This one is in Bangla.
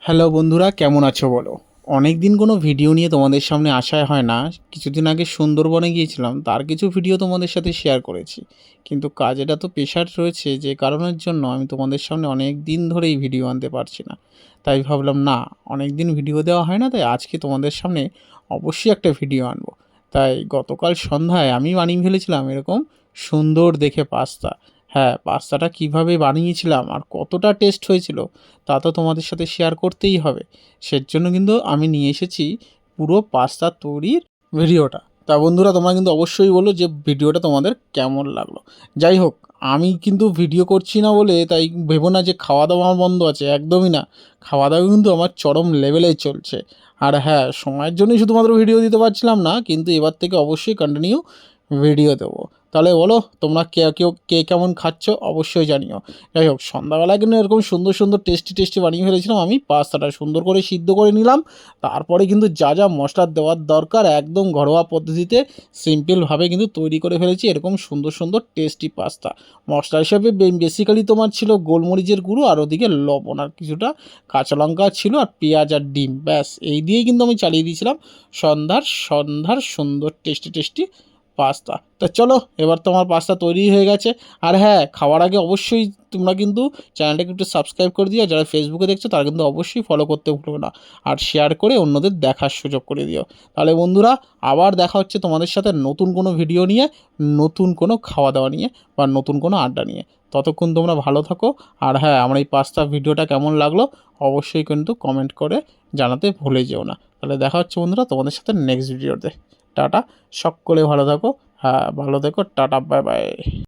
হ্যালো বন্ধুরা, কেমন আছো বলো? অনেক দিন কোনো ভিডিও নিয়ে তোমাদের সামনে আসা হয় না। কিছুদিন আগে সুন্দরবনে গিয়েছিলাম, তার কিছু ভিডিও তোমাদের সাথে শেয়ার করেছি। কিন্তু কাজের এত প্রেশার রয়েছে যে কারণের জন্য আমি তোমাদের সামনে অনেক দিন ধরেই ভিডিও আনতে পারছি না। তাই ভাবলাম না, অনেক দিন ভিডিও দেওয়া হয় না, তাই আজকে তোমাদের সামনে অবশ্যই একটা ভিডিও আনবো। তাই গতকাল সন্ধ্যায় আমি বানিয়ে ফেলেছিলাম এরকম সুন্দর দেখে পাস্তা। হ্যাঁ, পাস্তাটা কীভাবে বানিয়েছিলাম আর কতটা টেস্ট হয়েছিল তা তো তোমাদের সাথে শেয়ার করতেই হবে। সেজন্য কিন্তু আমি নিয়ে এসেছি পুরো পাস্তা তৈরির ভিডিওটা। তা বন্ধুরা, তোমরা কিন্তু অবশ্যই বলো যে ভিডিওটা তোমাদের কেমন লাগলো। যাই হোক, আমি কিন্তু ভিডিও করছি না বলে তাই ভেবো না যে খাওয়া দাওয়া আমার বন্ধ আছে, একদমই না। খাওয়া দাওয়া কিন্তু আমার চরম লেভেলে চলছে। আর হ্যাঁ, সময়ের জন্যই শুধুমাত্র ভিডিও দিতে পারছিলাম না, কিন্তু এবার থেকে অবশ্যই কন্টিনিউ ভিডিও দেবো। তাহলে বলো, তোমরা কে কেমন খাচ্ছ অবশ্যই জানিও। যাই হোক, সন্ধ্যাবেলায় কিন্তু এরকম সুন্দর সুন্দর টেস্টি টেস্টি বানিয়ে ফেলেছিলাম আমি। পাস্তাটা সুন্দর করে সিদ্ধ করে নিলাম। তারপরে কিন্তু যা যা মশলা দেওয়ার দরকার একদম ঘরোয়া পদ্ধতিতে সিম্পলভাবে কিন্তু তৈরি করে ফেলেছি এরকম সুন্দর সুন্দর টেস্টি পাস্তা। মশলা হিসেবে বেসিক্যালি তোমার ছিল গোলমরিচের গুঁড়ো, আর ওদিকে লবণ, আর কিছুটা কাঁচা লঙ্কা ছিল, আর পেঁয়াজ আর ডিম, ব্যাস এই দিয়েই কিন্তু আমি চালিয়ে দিয়েছিলাম সন্ধ্যার সুন্দর টেস্টি টেস্টি পাস্তা। তা চলো, এবার তোমার পাস্তা তৈরি হয়ে গেছে। আর হ্যাঁ, খাওয়ার আগে অবশ্যই তোমরা কিন্তু চ্যানেলটাকে একটু সাবস্ক্রাইব করে দিও। যারা ফেসবুকে দেখছো তারা কিন্তু অবশ্যই ফলো করতে ভুলো না। আর শেয়ার করে অন্যদের দেখার সুযোগ করে দিও। তাহলে বন্ধুরা, আবার দেখা হচ্ছে তোমাদের সাথে নতুন কোনো ভিডিও নিয়ে, নতুন কোনো খাওয়া দাওয়া নিয়ে, বা নতুন কোনো আড্ডা নিয়ে। ততক্ষণ তোমরা ভালো থাকো। আর হ্যাঁ, আমার এই পাস্তা ভিডিওটা কেমন লাগলো অবশ্যই কিন্তু কমেন্ট করে জানাতে ভুলে যেও না। তাহলে দেখা হচ্ছে বন্ধুরা তোমাদের সাথে নেক্সট ভিডিওতে। টাটা, সকলে ভালো থাকো। হ্যাঁ, ভালো থেকো। Tata, bye bye.